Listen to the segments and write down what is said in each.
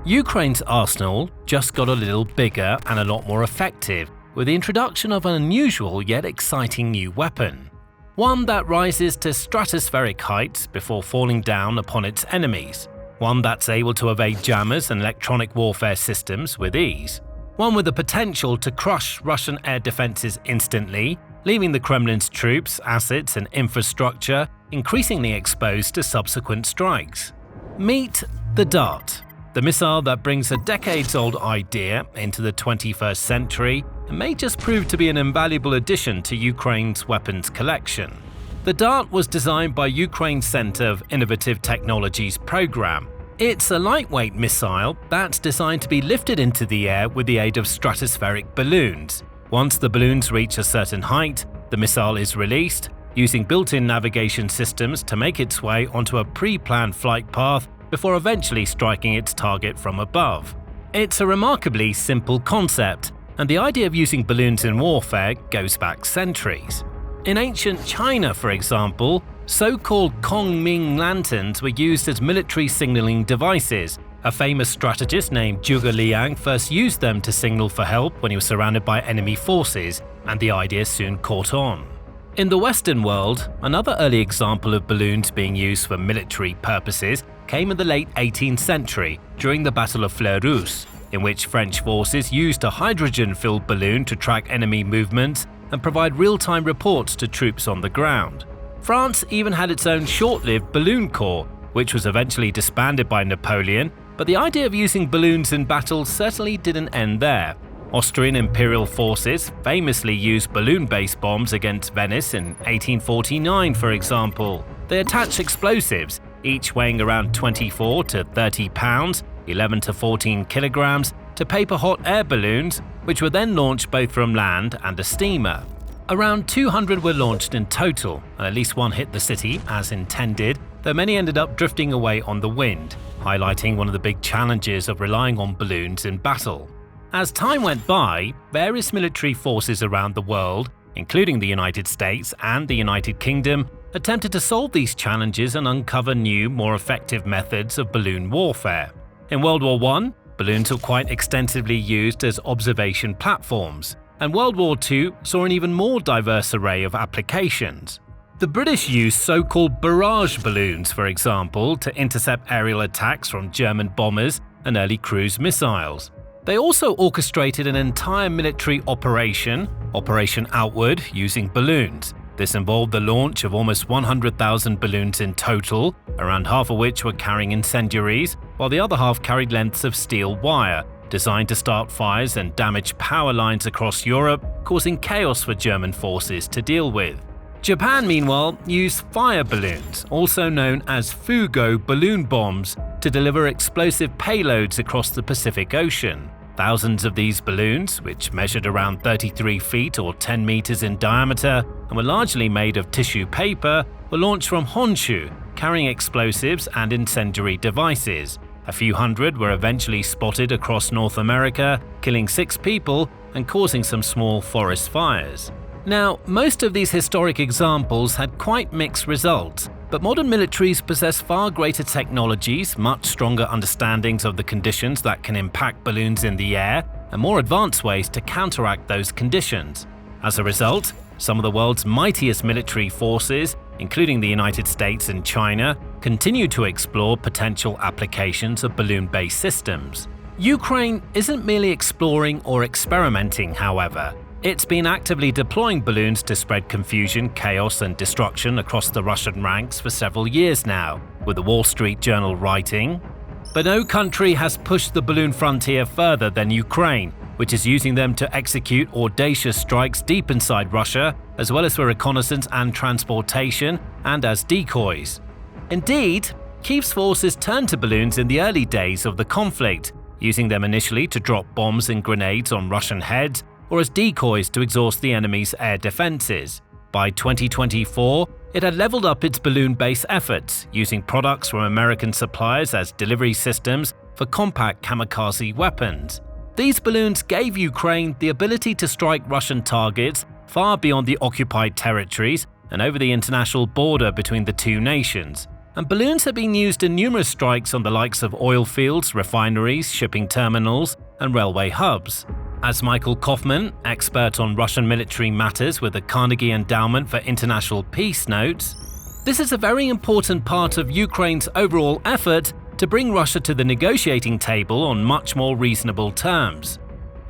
Ukraine's arsenal just got a little bigger and a lot more effective with the introduction of an unusual yet exciting new weapon. One that rises to stratospheric heights before falling down upon its enemies. One that's able to evade jammers and electronic warfare systems with ease. One with the potential to crush Russian air defenses instantly, leaving the Kremlin's troops, assets and infrastructure increasingly exposed to subsequent strikes. Meet the Dart, the missile that brings a decades-old idea into the 21st century and may just prove to be an invaluable addition to Ukraine's weapons collection. The Dart was designed by Ukraine's Center of Innovative Technologies program. It's a lightweight missile that's designed to be lifted into the air with the aid of stratospheric balloons. Once the balloons reach a certain height, the missile is released, using built-in navigation systems to make its way onto a pre-planned flight path before eventually striking its target from above. It's a remarkably simple concept, and the idea of using balloons in warfare goes back centuries. In ancient China, for example, so-called Kongming lanterns were used as military signaling devices. A famous strategist named Zhuge Liang first used them to signal for help when he was surrounded by enemy forces, and the idea soon caught on. In the Western world, another early example of balloons being used for military purposes came in the late 18th century during the Battle of Fleurus, in which French forces used a hydrogen-filled balloon to track enemy movements and provide real-time reports to troops on the ground. France even had its own short-lived balloon corps, which was eventually disbanded by Napoleon, but the idea of using balloons in battle certainly didn't end there. Austrian imperial forces famously used balloon-based bombs against Venice in 1849, for example. They attached explosives, each weighing around 24 to 30 pounds, 11 to 14 kilograms, to paper-hot air balloons, which were then launched both from land and a steamer. Around 200 were launched in total, and at least one hit the city as intended, though many ended up drifting away on the wind, highlighting one of the big challenges of relying on balloons in battle. As time went by, various military forces around the world, including the United States and the United Kingdom, attempted to solve these challenges and uncover new, more effective methods of balloon warfare. In World War I, balloons were quite extensively used as observation platforms, and World War II saw an even more diverse array of applications. The British used so-called barrage balloons, for example, to intercept aerial attacks from German bombers and early cruise missiles. They also orchestrated an entire military operation, Operation Outward, using balloons. This involved the launch of almost 100,000 balloons in total, around half of which were carrying incendiaries, while the other half carried lengths of steel wire, designed to start fires and damage power lines across Europe, causing chaos for German forces to deal with. Japan, meanwhile, used fire balloons, also known as Fugo balloon bombs, to deliver explosive payloads across the Pacific Ocean. Thousands of these balloons, which measured around 33 feet or 10 meters in diameter and were largely made of tissue paper, were launched from Honshu, carrying explosives and incendiary devices. A few hundred were eventually spotted across North America, killing 6 people and causing some small forest fires. Now, most of these historic examples had quite mixed results, but modern militaries possess far greater technologies, much stronger understandings of the conditions that can impact balloons in the air, and more advanced ways to counteract those conditions. As a result, some of the world's mightiest military forces, including the United States and China, continue to explore potential applications of balloon-based systems. Ukraine isn't merely exploring or experimenting, however. It's been actively deploying balloons to spread confusion, chaos and destruction across the Russian ranks for several years now, with the Wall Street Journal writing, "But no country has pushed the balloon frontier further than Ukraine, which is using them to execute audacious strikes deep inside Russia, as well as for reconnaissance and transportation, and as decoys." Indeed, Kyiv's forces turned to balloons in the early days of the conflict, using them initially to drop bombs and grenades on Russian heads, or as decoys to exhaust the enemy's air defenses. By 2024, it had leveled up its balloon-based efforts, using products from American suppliers as delivery systems for compact kamikaze weapons. These balloons gave Ukraine the ability to strike Russian targets far beyond the occupied territories and over the international border between the two nations, and balloons have been used in numerous strikes on the likes of oil fields, refineries, shipping terminals, and railway hubs. As Michael Kaufman, expert on Russian military matters with the Carnegie Endowment for International Peace, notes, "This is a very important part of Ukraine's overall effort to bring Russia to the negotiating table on much more reasonable terms.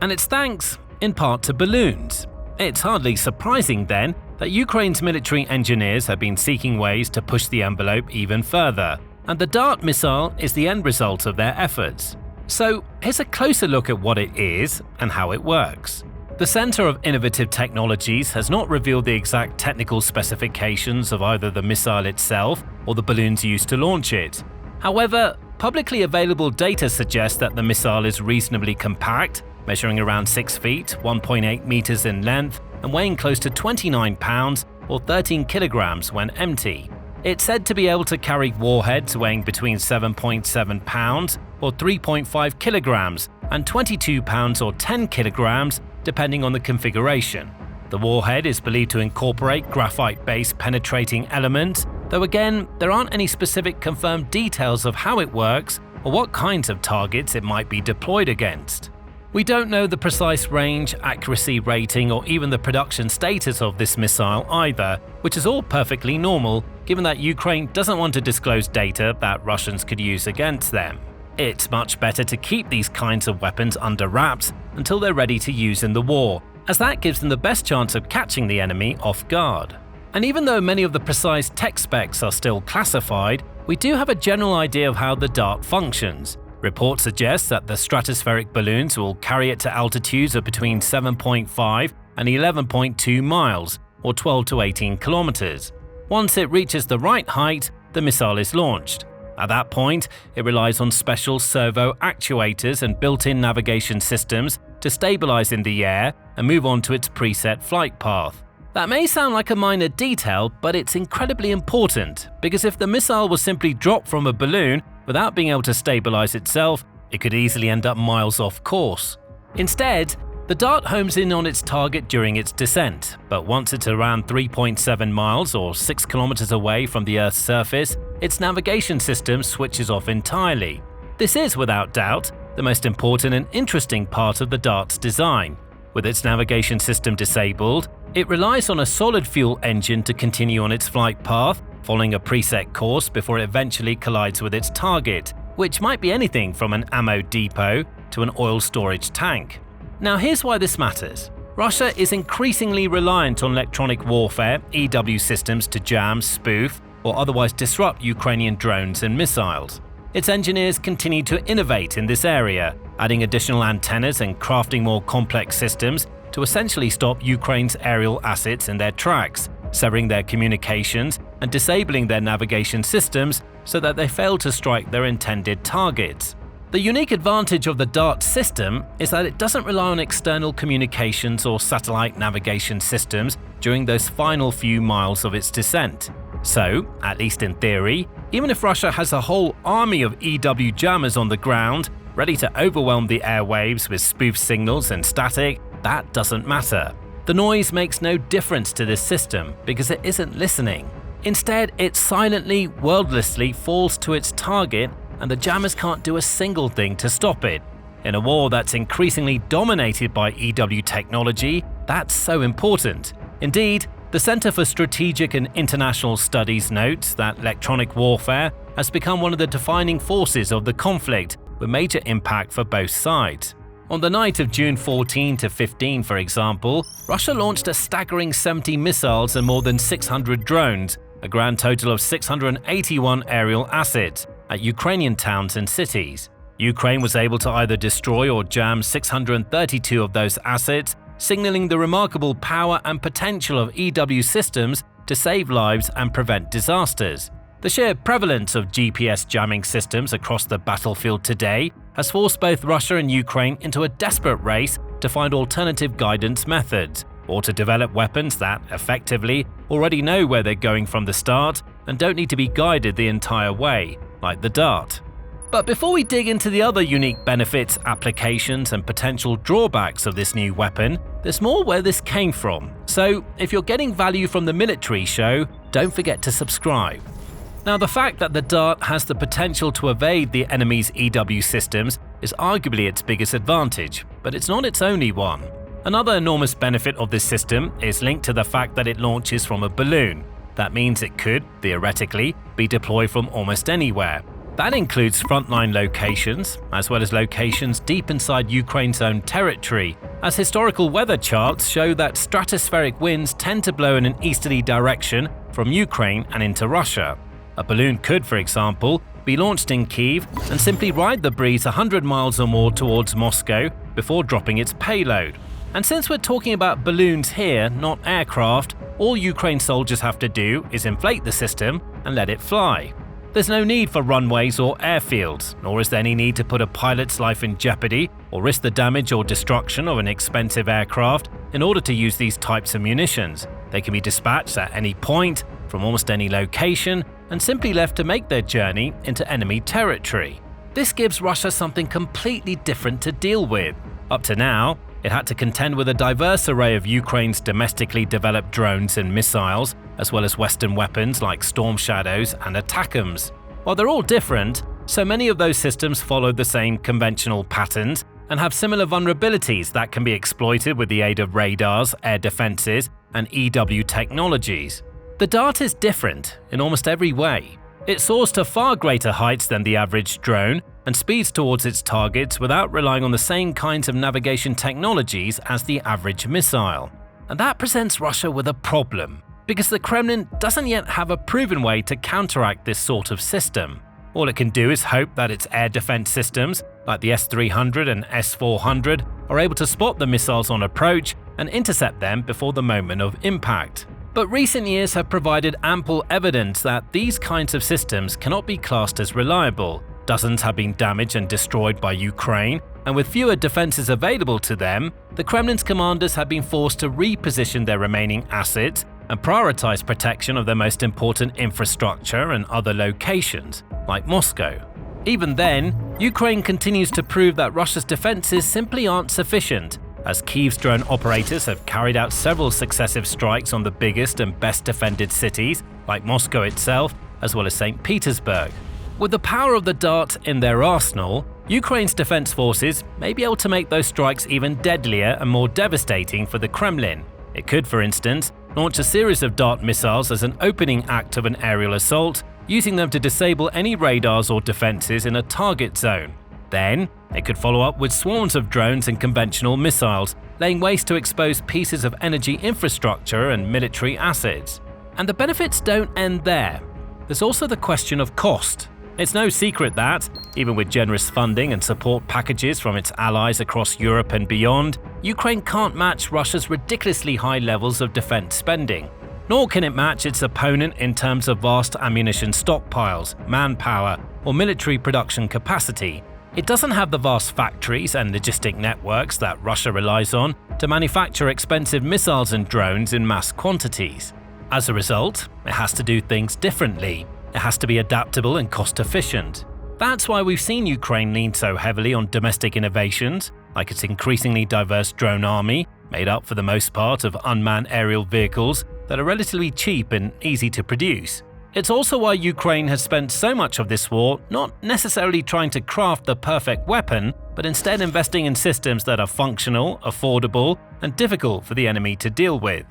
And it's thanks, in part, to balloons. It's hardly surprising, then, that Ukraine's military engineers have been seeking ways to push the envelope even further, and the Dart missile is the end result of their efforts. So here's a closer look at what it is and how it works. The Center of Innovative Technologies has not revealed the exact technical specifications of either the missile itself or the balloons used to launch it. However, publicly available data suggests that the missile is reasonably compact, measuring around 6 feet, 1.8 meters in length, and weighing close to 29 pounds or 13 kilograms when empty. It's said to be able to carry warheads weighing between 7.7 pounds or 3.5 kilograms and 22 pounds or 10 kilograms, depending on the configuration. The warhead is believed to incorporate graphite-based penetrating elements, though again, there aren't any specific confirmed details of how it works or what kinds of targets it might be deployed against. We don't know the precise range, accuracy rating, or even the production status of this missile either, which is all perfectly normal, given that Ukraine doesn't want to disclose data that Russians could use against them. It's much better to keep these kinds of weapons under wraps until they're ready to use in the war, as that gives them the best chance of catching the enemy off guard. And even though many of the precise tech specs are still classified, we do have a general idea of how the Dart functions. Reports suggest that the stratospheric balloons will carry it to altitudes of between 7.5 and 11.2 miles, or 12 to 18 kilometers. Once it reaches the right height, the missile is launched. At that point, it relies on special servo actuators and built-in navigation systems to stabilize in the air and move on to its preset flight path. That may sound like a minor detail, but it's incredibly important, because if the missile was simply dropped from a balloon without being able to stabilize itself, it could easily end up miles off course. Instead, the Dart homes in on its target during its descent, but once it's around 3.7 miles or 6 kilometers away from the Earth's surface, its navigation system switches off entirely. This is, without doubt, the most important and interesting part of the Dart's design. With its navigation system disabled, it relies on a solid fuel engine to continue on its flight path, following a preset course before it eventually collides with its target, which might be anything from an ammo depot to an oil storage tank. Now here's why this matters. Russia is increasingly reliant on electronic warfare (EW) systems to jam, spoof, or otherwise disrupt Ukrainian drones and missiles. Its engineers continue to innovate in this area, adding additional antennas and crafting more complex systems to essentially stop Ukraine's aerial assets in their tracks, severing their communications and disabling their navigation systems so that they fail to strike their intended targets. The unique advantage of the Dart system is that it doesn't rely on external communications or satellite navigation systems during those final few miles of its descent. So, at least in theory, even if Russia has a whole army of EW jammers on the ground, ready to overwhelm the airwaves with spoof signals and static, that doesn't matter. The noise makes no difference to this system because it isn't listening. Instead, it silently, wordlessly falls to its target, and the jammers can't do a single thing to stop it. In a war that's increasingly dominated by EW technology, that's so important. Indeed, the Center for Strategic and International Studies notes that electronic warfare has become one of the defining forces of the conflict, with major impact for both sides. On the night of June 14 to 15, for example, Russia launched a staggering 70 missiles and more than 600 drones, a grand total of 681 aerial assets, at Ukrainian towns and cities. Ukraine was able to either destroy or jam 632 of those assets, signaling the remarkable power and potential of EW systems to save lives and prevent disasters. The sheer prevalence of GPS jamming systems across the battlefield today has forced both Russia and Ukraine into a desperate race to find alternative guidance methods, or to develop weapons that, effectively, already know where they're going from the start and don't need to be guided the entire way, like the Dart. But before we dig into the other unique benefits, applications, and potential drawbacks of this new weapon, there's more where this came from. So, if you're getting value from the military show, don't forget to subscribe. Now, the fact that the Dart has the potential to evade the enemy's EW systems is arguably its biggest advantage, but it's not its only one. Another enormous benefit of this system is linked to the fact that it launches from a balloon. That means it could, theoretically, be deployed from almost anywhere. That includes frontline locations, as well as locations deep inside Ukraine's own territory, as historical weather charts show that stratospheric winds tend to blow in an easterly direction from Ukraine and into Russia. A balloon could, for example, be launched in Kyiv and simply ride the breeze 100 miles or more towards Moscow before dropping its payload. And since we're talking about balloons here, not aircraft, all Ukraine soldiers have to do is inflate the system and let it fly. There's no need for runways or airfields, nor is there any need to put a pilot's life in jeopardy or risk the damage or destruction of an expensive aircraft in order to use these types of munitions. They can be dispatched at any point, from almost any location, and simply left to make their journey into enemy territory. This gives Russia something completely different to deal with. Up to now, it had to contend with a diverse array of Ukraine's domestically developed drones and missiles, as well as Western weapons like Storm Shadows and Attackams. While they're all different, so many of those systems follow the same conventional patterns and have similar vulnerabilities that can be exploited with the aid of radars, air defenses, and EW technologies. The Dart is different in almost every way. It soars to far greater heights than the average drone and speeds towards its targets without relying on the same kinds of navigation technologies as the average missile. And that presents Russia with a problem, because the Kremlin doesn't yet have a proven way to counteract this sort of system. All it can do is hope that its air defense systems, like the S-300 and S-400, are able to spot the missiles on approach and intercept them before the moment of impact. But recent years have provided ample evidence that these kinds of systems cannot be classed as reliable. Dozens have been damaged and destroyed by Ukraine, and with fewer defenses available to them, the Kremlin's commanders have been forced to reposition their remaining assets and prioritize protection of their most important infrastructure and other locations, like Moscow. Even then, Ukraine continues to prove that Russia's defenses simply aren't sufficient, as Kyiv's drone operators have carried out several successive strikes on the biggest and best defended cities, like Moscow itself, as well as St. Petersburg. With the power of the Dart in their arsenal, Ukraine's defense forces may be able to make those strikes even deadlier and more devastating for the Kremlin. It could, for instance, launch a series of Dart missiles as an opening act of an aerial assault, using them to disable any radars or defenses in a target zone. Then, it could follow up with swarms of drones and conventional missiles, laying waste to expose pieces of energy infrastructure and military assets. And the benefits don't end there. There's also the question of cost. It's no secret that, even with generous funding and support packages from its allies across Europe and beyond, Ukraine can't match Russia's ridiculously high levels of defense spending. Nor can it match its opponent in terms of vast ammunition stockpiles, manpower, or military production capacity. It doesn't have the vast factories and logistic networks that Russia relies on to manufacture expensive missiles and drones in mass quantities. As a result, it has to do things differently. It has to be adaptable and cost-efficient. That's why we've seen Ukraine lean so heavily on domestic innovations, like its increasingly diverse drone army, made up for the most part of unmanned aerial vehicles that are relatively cheap and easy to produce. It's also why Ukraine has spent so much of this war not necessarily trying to craft the perfect weapon, but instead investing in systems that are functional, affordable, and difficult for the enemy to deal with.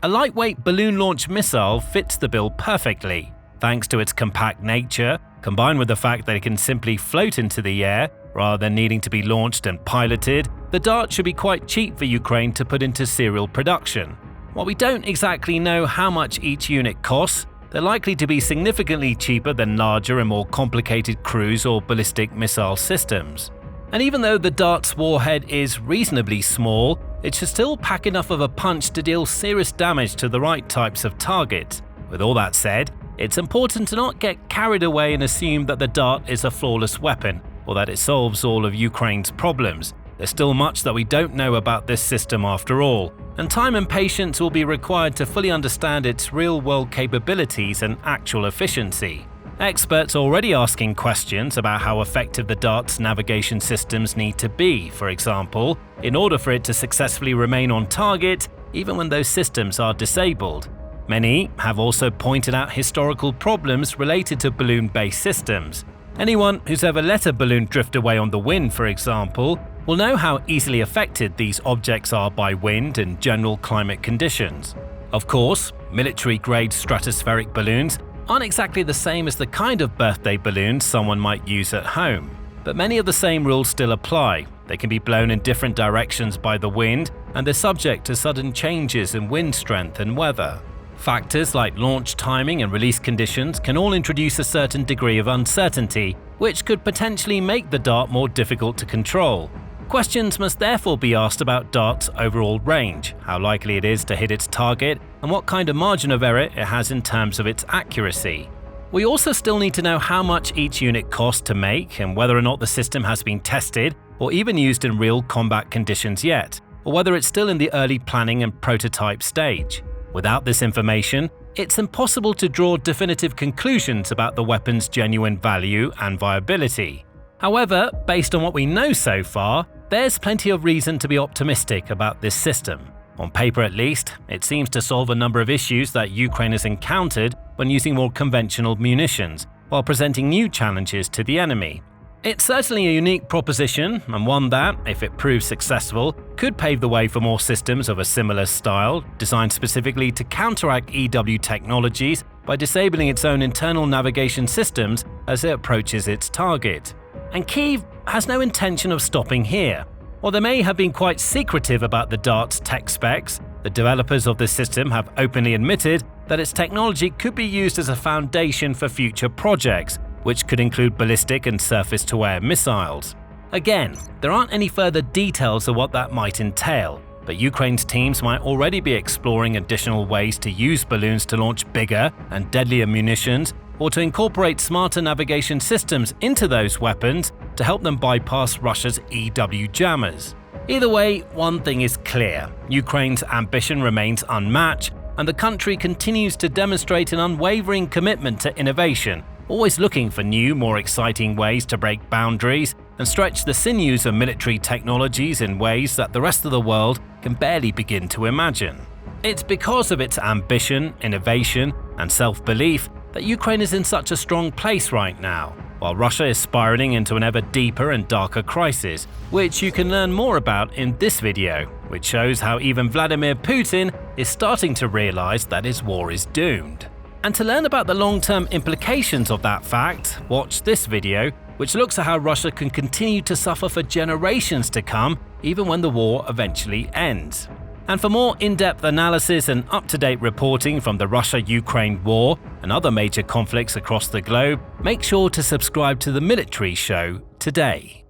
A lightweight balloon-launched missile fits the bill perfectly. Thanks to its compact nature, combined with the fact that it can simply float into the air rather than needing to be launched and piloted, the Dart should be quite cheap for Ukraine to put into serial production. While we don't exactly know how much each unit costs, they're likely to be significantly cheaper than larger and more complicated cruise or ballistic missile systems. And even though the Dart's warhead is reasonably small, it should still pack enough of a punch to deal serious damage to the right types of targets. With all that said, it's important to not get carried away and assume that the Dart is a flawless weapon, or that it solves all of Ukraine's problems. There's still much that we don't know about this system after all, and time and patience will be required to fully understand its real-world capabilities and actual efficiency. Experts are already asking questions about how effective the Dart's navigation systems need to be, for example, in order for it to successfully remain on target even when those systems are disabled. Many have also pointed out historical problems related to balloon-based systems. Anyone who's ever let a balloon drift away on the wind, for example, will know how easily affected these objects are by wind and general climate conditions. Of course, military-grade stratospheric balloons aren't exactly the same as the kind of birthday balloons someone might use at home. But many of the same rules still apply. They can be blown in different directions by the wind, and they're subject to sudden changes in wind strength and weather. Factors like launch timing and release conditions can all introduce a certain degree of uncertainty, which could potentially make the dart more difficult to control. Questions must therefore be asked about dart's overall range, how likely it is to hit its target, and what kind of margin of error it has in terms of its accuracy. We also still need to know how much each unit costs to make and whether or not the system has been tested or even used in real combat conditions yet, or whether it's still in the early planning and prototype stage. Without this information, it's impossible to draw definitive conclusions about the weapon's genuine value and viability. However, based on what we know so far, there's plenty of reason to be optimistic about this system. On paper at least, it seems to solve a number of issues that Ukraine has encountered when using more conventional munitions, while presenting new challenges to the enemy. It's certainly a unique proposition, and one that, if it proves successful, could pave the way for more systems of a similar style, designed specifically to counteract EW technologies by disabling its own internal navigation systems as it approaches its target. And Kyiv has no intention of stopping here. While they may have been quite secretive about the dart's tech specs, the developers of this system have openly admitted that its technology could be used as a foundation for future projects, which could include ballistic and surface-to-air missiles. Again, there aren't any further details of what that might entail, but Ukraine's teams might already be exploring additional ways to use balloons to launch bigger and deadlier munitions, or to incorporate smarter navigation systems into those weapons to help them bypass Russia's EW jammers. Either way, one thing is clear: Ukraine's ambition remains unmatched, and the country continues to demonstrate an unwavering commitment to innovation, always looking for new, more exciting ways to break boundaries and stretch the sinews of military technologies in ways that the rest of the world can barely begin to imagine. It's because of its ambition, innovation, and self-belief that Ukraine is in such a strong place right now, while Russia is spiraling into an ever deeper and darker crisis, which you can learn more about in this video, which shows how even Vladimir Putin is starting to realize that his war is doomed. And to learn about the long-term implications of that fact, watch this video, which looks at how Russia can continue to suffer for generations to come, even when the war eventually ends. And for more in-depth analysis and up-to-date reporting from the Russia-Ukraine war and other major conflicts across the globe, make sure to subscribe to the Military Show today.